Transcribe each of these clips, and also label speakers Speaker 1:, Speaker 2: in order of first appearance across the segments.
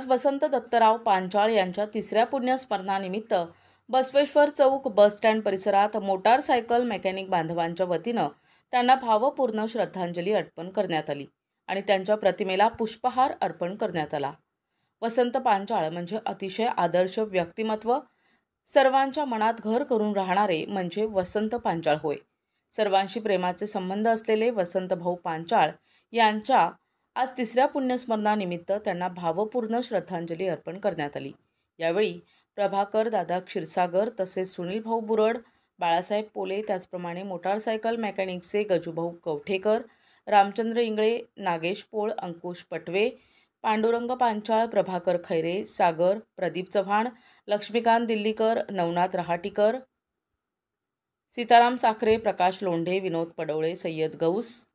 Speaker 1: आज वसंत दत्तराव पांचाळ यांच्या तिसऱ्या पुण्यस्मरणानिमित्त बसवेश्वर चौक बस स्टँड परिसरात मोटारसायकल मेकॅनिक बांधवांच्या वतीनं त्यांना भावपूर्ण श्रद्धांजली अर्पण करण्यात आली आणि त्यांच्या प्रतिमेला पुष्पहार अर्पण करण्यात आला। वसंत पांचाळ म्हणजे अतिशय आदर्श व्यक्तिमत्व, सर्वांच्या मनात घर करून राहणारे म्हणजे वसंत पांचाळ होय। सर्वांशी प्रेमाचे संबंध असलेले वसंत भाऊ पांचाळ यांच्या आज तिसऱ्या पुण्यस्मरणानिमित्त त्यांना भावपूर्ण श्रद्धांजली अर्पण करण्यात आली। यावेळी प्रभाकर दादा क्षीरसागर तसेच सुनील भाऊ बुरड, बाळासाहेब पोले, त्याचप्रमाणे मोटारसायकल मेकॅनिकचे गजूभाऊ कवठेकर, रामचंद्र इंगळे, नागेश पोळ, अंकुश पटवे, पांडुरंग पांचाळ, प्रभाकर खैरे, सागर, प्रदीप चव्हाण, लक्ष्मीकांत दिल्लीकर, नवनाथ रहाटीकर, सीताराम साखरे, प्रकाश लोंढे, विनोद पडवळे, सय्यद गौस,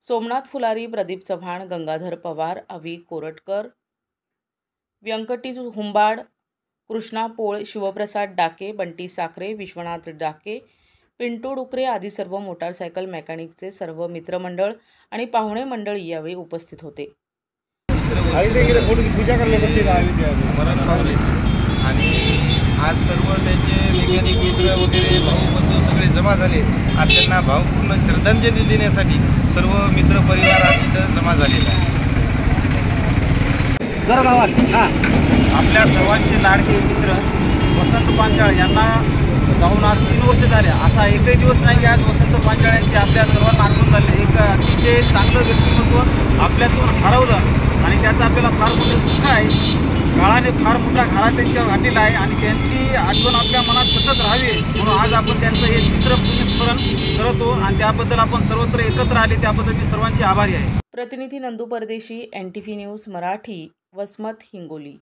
Speaker 1: सोमनाथ फुलारी, प्रदीप चव्हाण, गंगाधर पवार, अवी कोरटकर, व्यंकटी हुंबाड, कृष्णा पोळ, शिवप्रसाद डाके, बंटी साखरे, विश्वनाथ डाके, पिंटू डुकरे आदी सर्व मोटारसायकल मेकॅनिकचे सर्व मित्रमंडळ आणि पाहुणे मंडळी यावेळी उपस्थित होते।
Speaker 2: आणि आज सर्व त्यांचे मेकॅनिक मित्र वगैरे भाऊ बंधू सगळे जमा झाले आणि त्यांना भावपूर्ण श्रद्धांजली देण्यासाठी सर्व मित्र परिवार आज इथं जमा झालेला आहे।
Speaker 3: आपल्या सर्वांचे लाडके मित्र वसंत पांचाळ यांना जाऊन आज 3 वर्ष झाले। असा एकही दिवस नाही की आज वसंत पांचाळ यांची आपल्या सर्वांना आठवण झाली। एक अतिशय चांगलं व्यक्तिमत्व आपल्यातून हरवलं आणि त्याचा आपल्याला फार मोठं दुःख आहे। काळाने फार मोठा घाला त्यांच्या घाटीला आहे आणि त्यांची आठवण आपल्या मनात सतत राहावी म्हणून आज आपण त्यांचं हे तिसरं पुण्यस्मरण करतो आणि त्याबद्दल आपण सर्वत्र एकत्र आले त्याबद्दल मी सर्वांचे आभारी आहे।
Speaker 1: प्रतिनिधी नंदू परदेशी, NTV न्यूज मराठी, वसमत, हिंगोली।